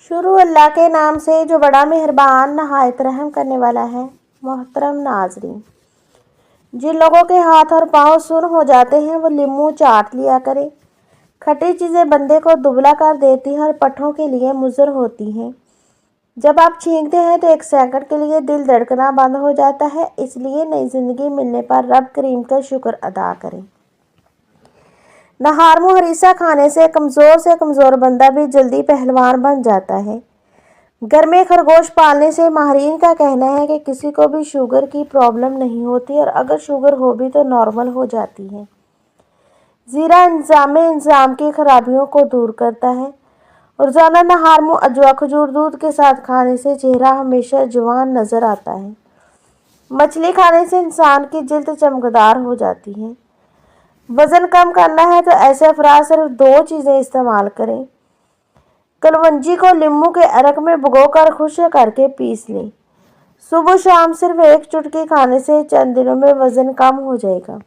شروع اللہ کے نام سے جو بڑا مہربان نہایت رحم کرنے والا ہے۔ محترم ناظرین، جن لوگوں کے ہاتھ اور پاؤں سن ہو جاتے ہیں وہ لیمو چاٹ لیا کریں۔ کھٹی چیزیں بندے کو دبلا کر دیتی ہیں اور پٹھوں کے لیے مضر ہوتی ہیں۔ جب آپ چھینکتے ہیں تو ایک سیکنڈ کے لیے دل دھڑکنا بند ہو جاتا ہے، اس لیے نئی زندگی ملنے پر رب کریم کا شکر ادا کریں۔ نہار مہریسہ کھانے سے کمزور بندہ بھی جلدی پہلوان بن جاتا ہے۔ گھر میں خرگوش پالنے سے ماہرین کا کہنا ہے کہ کسی کو بھی شوگر کی پرابلم نہیں ہوتی اور اگر شوگر ہو بھی تو نارمل ہو جاتی ہے۔ زیرہ انضام کی خرابیوں کو دور کرتا ہے۔ روزانہ نہار منہ اجوا کھجور دودھ کے ساتھ کھانے سے چہرہ ہمیشہ جوان نظر آتا ہے۔ مچھلی کھانے سے انسان کی جلد چمکدار ہو جاتی ہے۔ وزن کم کرنا ہے تو ایسے افراد صرف 2 چیزیں استعمال کریں۔ کلونجی کو لیمو کے عرق میں بھگو کر خشک کر کے پیس لیں۔ صبح شام صرف 1 چٹکی کھانے سے چند دنوں میں وزن کم ہو جائے گا۔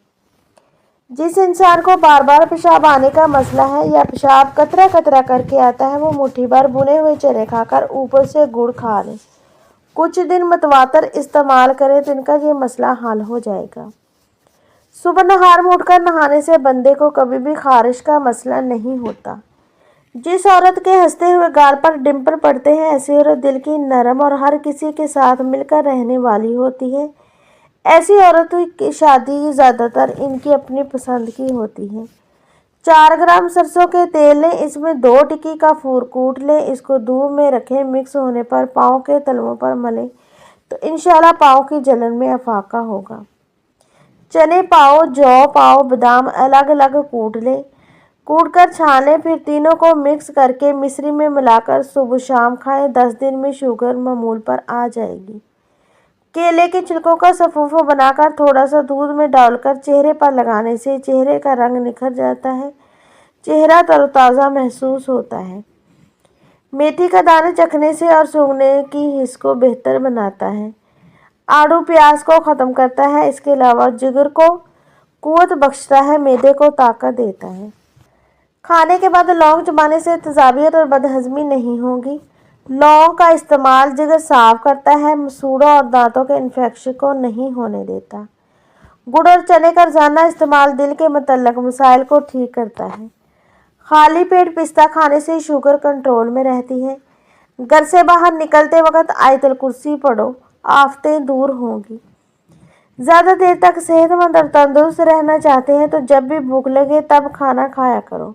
جس انسان کو بار بار پیشاب آنے کا مسئلہ ہے یا پیشاب قطرہ قطرہ کر کے آتا ہے وہ مٹھی بھر بھنے ہوئے چنے کھا کر اوپر سے گڑ کھا لیں۔ کچھ دن متواتر استعمال کریں تو ان کا یہ مسئلہ حل ہو جائے گا۔ صبح نہار منہ اٹھ کر نہانے سے بندے کو کبھی بھی خارش کا مسئلہ نہیں ہوتا۔ جس عورت کے ہنستے ہوئے گال پر ڈمپل پڑتے ہیں ایسی عورت دل کی نرم اور ہر کسی کے ساتھ مل کر رہنے والی ہوتی ہے۔ ایسی عورت کی شادی زیادہ تر ان کی اپنی پسند کی ہوتی ہے۔ 4 گرام سرسوں کے تیل لیں، اس میں 2 ٹکی کافور کوٹ لیں، اس کو دھوپ میں رکھیں، مکس ہونے پر پاؤں کے تلووں پر ملیں تو انشاءاللہ پاؤں کی جلن میں افاقہ ہوگا۔ چنے پاؤ، جو پاؤ، بادام الگ الگ کوٹ لیں، کوٹ کر چھان لیں، پھر تینوں کو مکس کر کے مصری میں ملا کر صبح شام کھائیں۔ 10 دن میں شوگر معمول پر آ جائے گی۔ کیلے کے چھلکوں کا سفوف بنا کر تھوڑا سا دودھ میں ڈال کر چہرے پر لگانے سے چہرے کا رنگ نکھر جاتا ہے، چہرہ تر و تازہ محسوس ہوتا ہے۔ میتھی کا دانا چکھنے سے اور سونگھنے کی حس کو بہتر بناتا ہے۔ آڑو پیاس کو ختم کرتا ہے، اس کے علاوہ جگر کو قوت بخشتا ہے، معدے کو طاقت دیتا ہے۔ کھانے کے بعد لونگ چبانے سے تیزابیت اور بدہضمی نہیں ہوگی۔ لونگ کا استعمال جگر صاف کرتا ہے، مسوڑوں اور دانتوں کے انفیکشن کو نہیں ہونے دیتا۔ گڑ اور چنے کا روزانہ استعمال دل کے متعلق مسائل کو ٹھیک کرتا ہے۔ خالی پیٹ پستہ کھانے سے شوگر کنٹرول میں رہتی ہے۔ گھر سے باہر نکلتے وقت آیت الکرسی پڑھو، آفتیں دور ہوں گی۔ زیادہ دیر تک صحت مند اور تندرست رہنا چاہتے ہیں تو جب بھی بھوک لگے تب کھانا کھایا کرو۔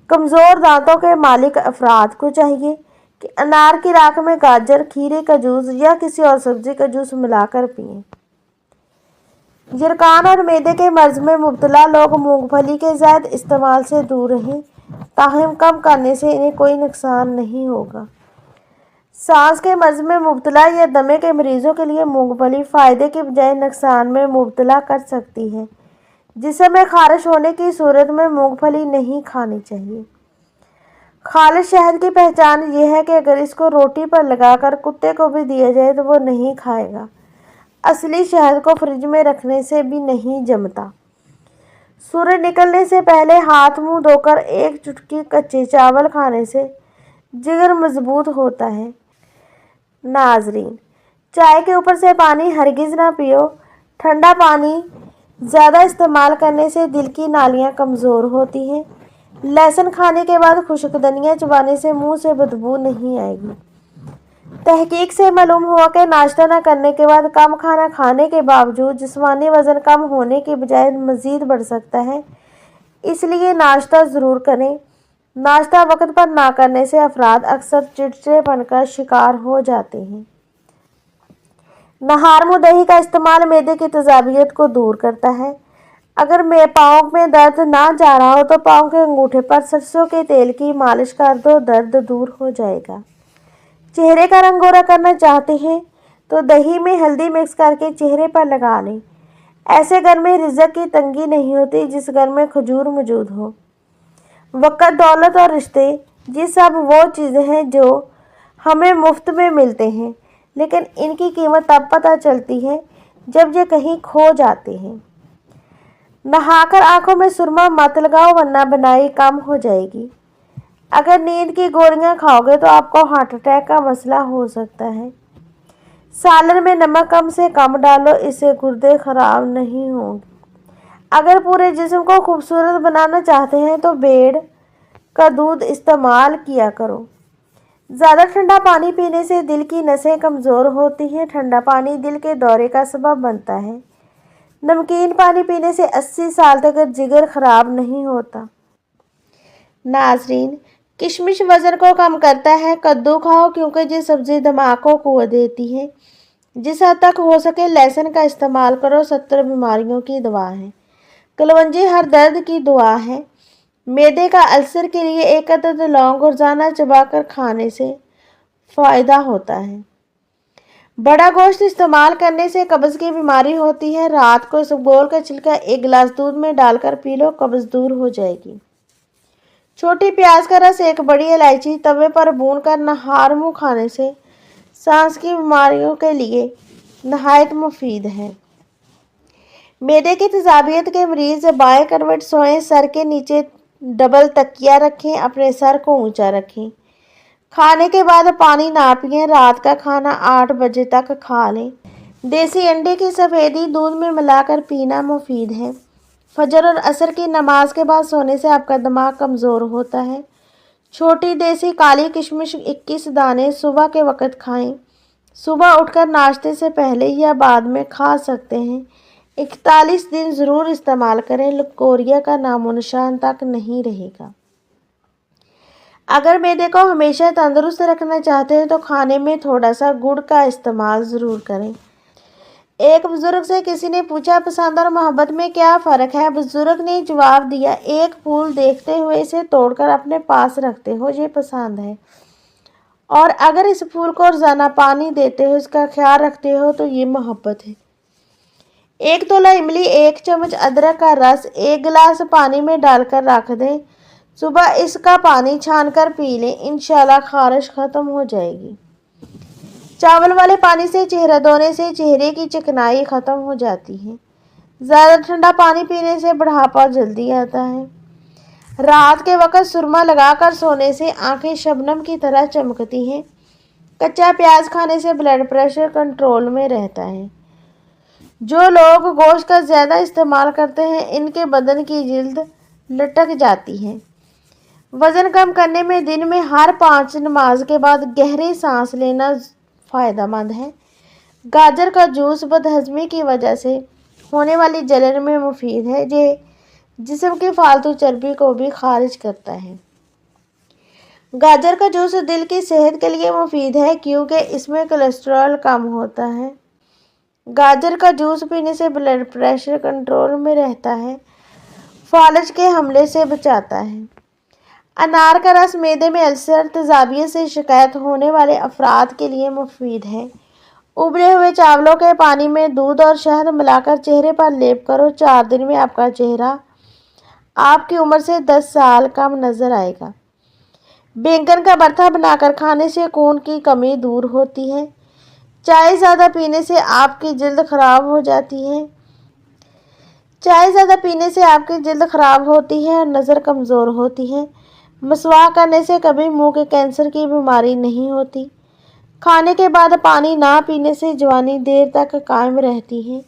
کمزور دانتوں کے مالک افراد کو چاہیے کہ انار کی راکھ میں گاجر، کھیرے کا جوس یا کسی اور سبزی کا جوس ملا کر پئیں۔ یرقان اور معدے کے مرض میں مبتلا لوگ مونگ پھلی کے زائد استعمال سے دور رہیں، تاہم کم کرنے سے انہیں کوئی نقصان نہیں ہوگا۔ سانس کے مرض میں مبتلا یا دمے کے مریضوں کے لیے مونگ پھلی فائدے کے بجائے نقصان میں مبتلا کر سکتی ہے۔ جسم میں خارش ہونے کی صورت میں مونگ پھلی نہیں کھانی چاہیے۔ خالص شہد کی پہچان یہ ہے کہ اگر اس کو روٹی پر لگا کر کتے کو بھی دیا جائے تو وہ نہیں کھائے گا۔ اصلی شہد کو فریج میں رکھنے سے بھی نہیں جمتا۔ سورج نکلنے سے پہلے ہاتھ منہ دھو کر 1 چٹکی کچے چاول کھانے سے جگر مضبوط ہوتا ہے۔ ناظرین، چائے کے اوپر سے پانی ہرگز نہ پیو۔ ٹھنڈا پانی زیادہ استعمال کرنے سے دل کی نالیاں کمزور ہوتی ہیں۔ لہسن کھانے کے بعد خشک دھنیا چبانے سے منہ سے بدبو نہیں آئے گی۔ تحقیق سے معلوم ہوا کہ ناشتہ نہ کرنے کے بعد کم کھانا کھانے کے باوجود جسمانی وزن کم ہونے کے بجائے مزید بڑھ سکتا ہے، اس لیے ناشتہ ضرور کریں۔ ناشتہ وقت پر نہ کرنے سے افراد اکثر چڑچڑے پن کا شکار ہو جاتے ہیں۔ نہار منہ دہی کا استعمال معدے کی تیزابیت کو دور کرتا ہے۔ اگر پاؤں میں درد نہ جا رہا ہو تو پاؤں کے انگوٹھے پر سرسوں کے تیل کی مالش کر دو، درد دور ہو جائے گا۔ چہرے کا رنگ گورا کرنا چاہتے ہیں تو دہی میں ہلدی مکس کر کے چہرے پر لگا لیں۔ ایسے گھر میں رزق کی تنگی نہیں ہوتی جس گھر میں کھجور موجود ہو۔ وقت، دولت اور رشتے، یہ سب وہ چیزیں ہیں جو ہمیں مفت میں ملتے ہیں، لیکن ان کی قیمت تب پتہ چلتی ہے جب یہ کہیں کھو جاتے ہیں۔ نہا کر آنکھوں میں سرما مت لگاؤ ورنہ بینائی کم ہو جائے گی۔ अगर नींद की गोलियां खाओगे तो आपको हार्ट अटैक का मसला हो सकता है। सालन में नमक कम से कम डालो, इससे गुर्दे खराब नहीं होंगे। अगर पूरे जिस्म को खूबसूरत बनाना चाहते हैं तो बेड़ का दूध इस्तेमाल किया करो। ज़्यादा ठंडा पानी पीने से दिल की नसें कमज़ोर होती हैं। ठंडा पानी दिल के दौरे का सबब बनता है। नमकीन पानी पीने से 80 साल तक जिगर खराब नहीं होता। नाजरीन, किशमिश वज़न को कम करता है। कद्दू खाओ क्योंकि ये सब्ज़ी दिमाग को कुव्वत देती है। जिस हद तक हो सके लहसुन का इस्तेमाल करो, 70 बीमारियों की दवा है। कलवंजी हर दर्द की दुआ है। मैदे का अल्सर के लिए एक अदद लौंग रोजाना चबाकर खाने से फ़ायदा होता है। बड़ा गोश्त इस्तेमाल करने से कब्ज़ की बीमारी होती है। रात को इसबगोल का छिलका 1 गिलास दूध में डालकर पी लो, कब्ज़ दूर हो जाएगी। छोटी प्याज का रस, 1 बड़ी इलायची तवे पर भून कर नहार मुँह खाने से सांस की बीमारियों के लिए नहायत मुफीद है। मैदे की तेजाबियत के मरीज बाएं करवट सोएं, सर के नीचे डबल तकिया रखें, अपने सर को ऊंचा रखें। खाने के बाद पानी ना पिएं। रात का खाना 8 बजे तक खा लें। देसी अंडे की सफ़ेदी दूध में मिलाकर पीना मुफीद है। फजर और असर की नमाज के बाद सोने से आपका दिमाग कमज़ोर होता है। छोटी देसी काली किशमिश 21 दाने सुबह के वक़्त खाएं। सुबह उठकर नाश्ते से पहले या बाद में खा सकते हैं। 41 दिन ज़रूर इस्तेमाल करें, लकोरिया का नामो निशान तक नहीं रहेगा। अगर मैदे को हमेशा तंदुरुस्त रखना चाहते हैं तो खाने में थोड़ा सा गुड़ का इस्तेमाल ज़रूर करें। एक बुज़ुर्ग से किसी ने पूछा, पसंद और मोहब्बत में क्या फ़र्क है? बुज़ुर्ग ने जवाब दिया, एक फूल देखते हुए इसे तोड़कर अपने पास रखते हो, ये पसंद है, और अगर इस फूल को रोज़ाना पानी देते हो, इसका ख्याल रखते हो, तो ये मोहब्बत है। 1 तोला इमली, 1 चम्मच अदरक का रस 1 गिलास पानी में डालकर रख दें। सुबह इसका पानी छानकर पी लें, इंशाल्लाह खारिश ख़त्म हो जाएगी। चावल वाले पानी से चेहरा धोने से चेहरे की चिकनाई ख़त्म हो जाती है। ज़्यादा ठंडा पानी पीने से बुढ़ापा जल्दी आता है। रात के वक़्त सुरमा लगाकर सोने से आंखें शबनम की तरह चमकती हैं। कच्चा प्याज खाने से ब्लड प्रेशर कंट्रोल में रहता है। जो लोग गोश्त का ज़्यादा इस्तेमाल करते हैं, इनके बदन की जिल्द लटक जाती है। वज़न कम करने में दिन में हर 5 नमाज के बाद गहरी सांस लेना फ़ायदेमंद है। गाजर का जूस बदहज़मी की वजह से होने वाली जलन में मुफीद है। ये जिस्म की फालतू चर्बी को भी खारिज करता है। गाजर का जूस दिल की सेहत के लिए मुफीद है क्योंकि इसमें कोलेस्ट्रॉल कम होता है। गाजर का जूस पीने से ब्लड प्रेशर कंट्रोल में रहता है, फालज के हमले से बचाता है। अनार का रस मैदे में अल्सर, तेजाबियत से शिकायत होने वाले अफराद के लिए मुफीद है। उबले हुए चावलों के पानी में दूध और शहद मिलाकर चेहरे पर लेप करो। 4 दिन में आपका चेहरा आपकी उम्र से 10 साल कम नज़र आएगा। बैंगन का भरता बनाकर खाने से खून की कमी दूर होती है। चाय ज़्यादा पीने से आपकी जल्द खराब हो जाती है। चाय ज़्यादा पीने से आपकी जल्द खराब होती है और नज़र कमज़ोर होती है। मसवाक करने से कभी मुंह के कैंसर की बीमारी नहीं होती। खाने के बाद पानी ना पीने से जवानी देर तक कायम रहती है।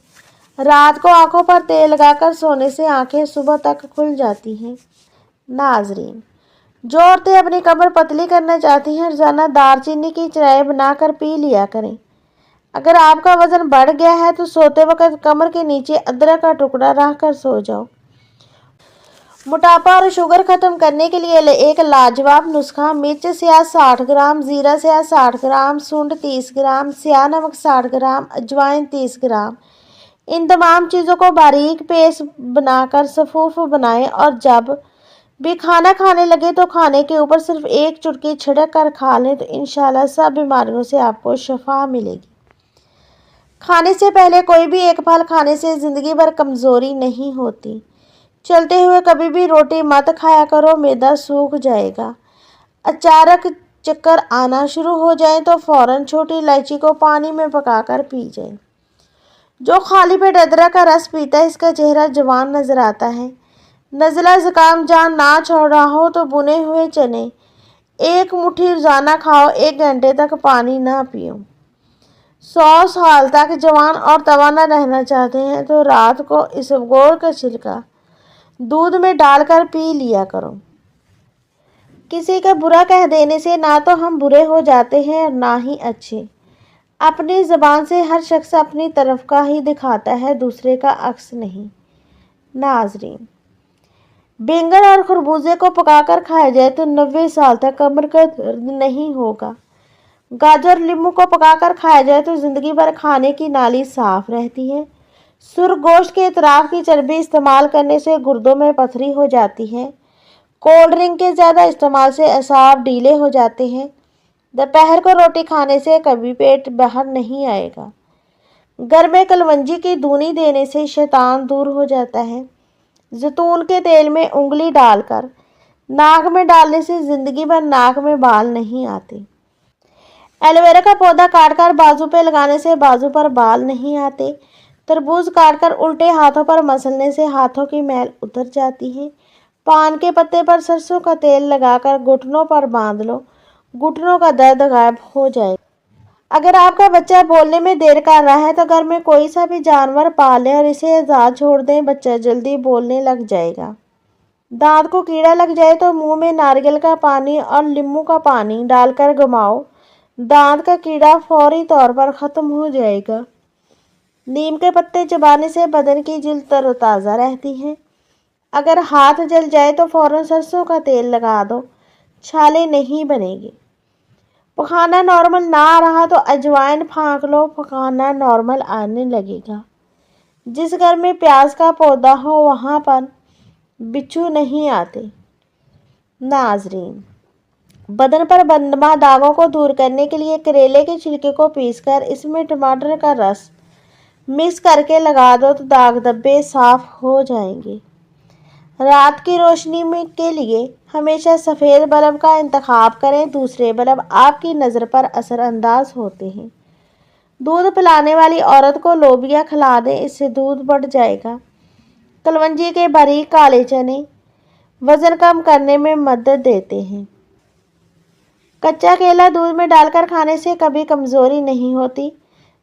रात को आंखों पर तेल लगाकर सोने से आंखें सुबह तक खुल जाती हैं। नाजरीन, जो औरतें अपनी कमर पतली करना चाहती हैं, रोज़ाना दालचीनी की चाय बनाकर पी लिया करें। अगर आपका वज़न बढ़ गया है तो सोते वक्त कमर के नीचे अदरक का टुकड़ा रख कर सो जाओ। मोटापा और शुगर ख़त्म करने के लिए एक लाजवाब नुस्खा, मिर्च स्याह 60 ग्राम, ज़ीरा स्याह 60 ग्राम, सूंड 30 ग्राम, स्याह नमक 60 ग्राम, अजवाइन 30 ग्राम। इन तमाम चीज़ों को बारीक पेस्ट बनाकर सफ़ूफ बनाएं और जब भी खाना खाने लगे तो खाने के ऊपर सिर्फ 1 चुटकी छिड़क कर खा लें तो इंशाल्लाह सब बीमारियों से आपको शफा मिलेगी। खाने से पहले कोई भी एक फल खाने से ज़िंदगी भर कमज़ोरी नहीं होती। चलते हुए कभी भी रोटी मत खाया करो, मैदा सूख जाएगा। अचानक चक्कर आना शुरू हो जाए तो फ़ौरन छोटी इलायची को पानी में पकाकर पी जाए। जो खाली पेट अदरक का रस पीता है, इसका चेहरा जवान नज़र आता है। नज़ला ज़ुकाम जान ना छोड़ रहा हो तो बुने हुए चने एक मुट्ठी रोजाना खाओ, 1 घंटे तक पानी ना पियो। 100 साल तक जवान और तवाना रहना चाहते हैं तो रात को इसबगोल का छिलका दूध में डालकर पी लिया करो। किसी का बुरा कह देने से ना तो हम बुरे हो जाते हैं और ना ही अच्छे। अपनी ज़बान से हर शख्स अपनी तरफ का ही दिखाता है, दूसरे का अक्स नहीं। नाज़रीन, बैंगन और खरबूजे को पकाकर खाया जाए तो 90 साल तक कमर का दर्द नहीं होगा। गाजर नींबू को पकाकर खाया जाए तो ज़िंदगी भर खाने की नाली साफ रहती है। सुर्ख गोश्त के इतराफ की चर्बी इस्तेमाल करने से गुर्दों में पथरी हो जाती है। कोल्ड ड्रिंक के ज़्यादा इस्तेमाल से असाब ढीले हो जाते हैं। दोपहर को रोटी खाने से कभी पेट बाहर नहीं आएगा। घर में कलवंजी की धुनी देने से शैतान दूर हो जाता है। जैतून के तेल में उंगली डालकर नाक में डालने से जिंदगी भर नाक में बाल नहीं आते। एलोवेरा का पौधा काटकर बाजू पे लगाने से बाजू पर बाल नहीं आते। तरबूज काटकर उल्टे हाथों पर मसलने से हाथों की मैल उतर जाती है। पान के पत्ते पर सरसों का तेल लगाकर घुटनों पर बांध लो, घुटनों का दर्द गायब हो जाएगा। अगर आपका बच्चा बोलने में देर कर रहा है तो घर में कोई सा भी जानवर पाल लें और इसे आज़ाद छोड़ दें, बच्चा जल्दी बोलने लग जाएगा। दांत को कीड़ा लग जाए तो मुंह में नारियल का पानी और नींबू का पानी डालकर घुमाओ, दांत का कीड़ा फौरी तौर पर ख़त्म हो जाएगा। नीम के पत्ते चबाने से बदन की जिल्द तरोताज़ा रहती है। अगर हाथ जल जाए तो फौरन सरसों का तेल लगा दो, छाले नहीं बनेगी। पखाना नॉर्मल ना आ रहा तो अजवाइन फाँक लो, पखाना नॉर्मल आने लगेगा। जिस घर में प्याज का पौधा हो वहाँ पर बिच्छू नहीं आते। नाजरीन, बदन पर बदनुमा दागों को दूर करने के लिए करेले के छिलके को पीसकर इसमें टमाटर का रस मिक्स करके लगा दो तो दाग धब्बे साफ हो जाएंगे। रात की रोशनी में के लिए हमेशा सफ़ेद बल्ब का इंतखाब करें, दूसरे बल्ब आपकी नज़र पर असरअंदाज होते हैं। दूध पिलाने वाली औरत को लोबिया खिला दें, इससे दूध बढ़ जाएगा। कलवंजी के बारीक काले चने वज़न कम करने में मदद देते हैं। कच्चा केला दूध में डालकर खाने से कभी कमज़ोरी नहीं होती।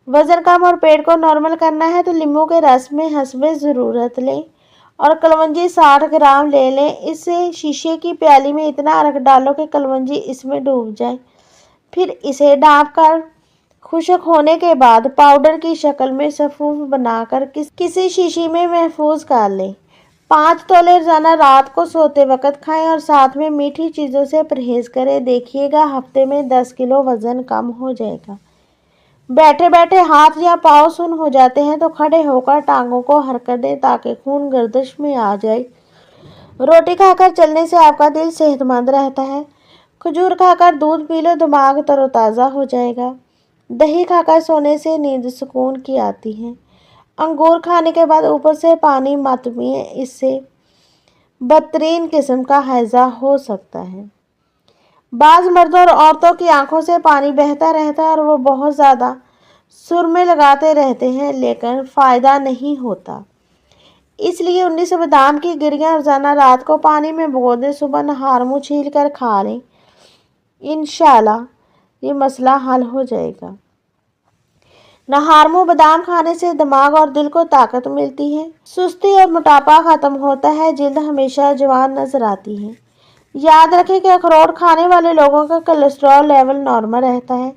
वज़न कम और पेट को नॉर्मल करना है तो नींबू के रस में हस्बे ज़रूरत लें और कलवंजी 60 ग्राम ले लें। इसे शीशे की प्याली में इतना रख डालो कि कलवंजी इसमें डूब जाए। फिर इसे ढाँप कर खुश्क होने के बाद पाउडर की शक्ल में सफूफ बनाकर किसी शीशी में महफूज कर लें। 5 तोले रोजाना रात को सोते वक्त खाएं और साथ में मीठी चीज़ों से परहेज़ करें। देखिएगा हफ्ते में 10 किलो वज़न कम हो जाएगा। बैठे बैठे हाथ या पाँव सुन्न हो जाते हैं तो खड़े होकर टांगों को हरकत दें ताकि खून गर्दिश में आ जाए। रोटी खाकर चलने से आपका दिल सेहतमंद रहता है। खजूर खाकर दूध पी लो, दिमाग तरोताज़ा हो जाएगा। दही खाकर सोने से नींद सुकून की आती है। अंगूर खाने के बाद ऊपर से पानी मत पिएं, इससे बदतरीन किस्म का हैज़ा हो सकता है। बाज़ मर्दों और औरतों की आंखों से पानी बहता रहता है और वो बहुत ज़्यादा सुरमे लगाते रहते हैं लेकिन फ़ायदा नहीं होता। इसलिए 19 बादाम की गिरियाँ रोज़ाना रात को पानी में भिगो दें, सुबह नहार मुँह छील कर खा लें। इंशाल्लाह ये मसला हल हो जाएगा। नहार मुँह बादाम खाने से दिमाग और दिल को ताकत मिलती है। सुस्ती और मोटापा ख़त्म होता है, जिल्द हमेशा जवान नजर आती है। याद रखें कि अखरोट खाने वाले लोगों का कोलेस्ट्रॉल लेवल नॉर्मल रहता है।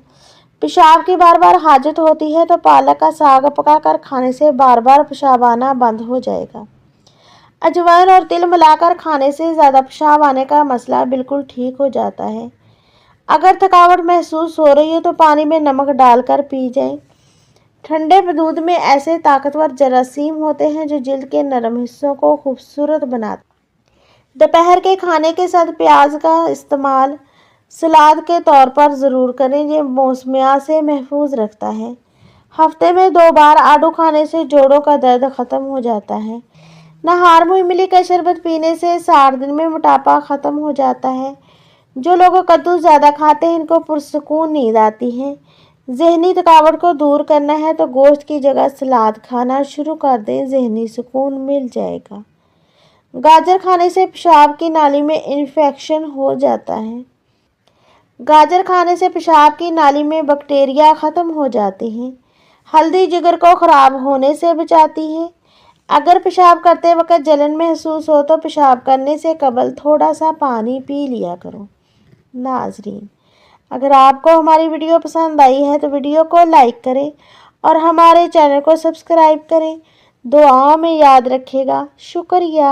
पेशाब की बार बार हाजत होती है तो पालक का साग पकाकर खाने से बार बार पेशाब आना बंद हो जाएगा। अजवाइन और तिल मिलाकर खाने से ज़्यादा पेशाब आने का मसला बिल्कुल ठीक हो जाता है। अगर थकावट महसूस हो रही है तो पानी में नमक डालकर पी जाएं। ठंडे दूध में ऐसे ताकतवर जरासीम होते हैं जो जिल्द के नरम हिस्सों को खूबसूरत बनाते। दोपहर के खाने के साथ प्याज का इस्तेमाल सलाद के तौर पर ज़रूर करें, ये मौसमियात से महफूज रखता है। हफ्ते में 2 बार आड़ू खाने से जोड़ों का दर्द ख़त्म हो जाता है। नहार मुँह इमली का शरबत पीने से 60 दिन में मोटापा ख़त्म हो जाता है। जो लोग कद्दू ज़्यादा खाते हैं इनको पुरसकून नींद आती है। जहनी थकावट को दूर करना है तो गोश्त की जगह सलाद खाना शुरू कर दें, जहनी सुकून मिल जाएगा। गाजर खाने से पेशाब की नाली में इन्फेक्शन हो जाता है। गाजर खाने से पेशाब की नाली में बैक्टीरिया ख़त्म हो जाते हैं। हल्दी जिगर को ख़राब होने से बचाती है। अगर पेशाब करते वक्त जलन महसूस हो तो पेशाब करने से कबल थोड़ा सा पानी पी लिया करो। नाज़रीन, अगर आपको हमारी वीडियो पसंद आई है तो वीडियो को लाइक करें और हमारे चैनल को सब्सक्राइब करें। दुआओं में याद रखिएगा। शुक्रिया।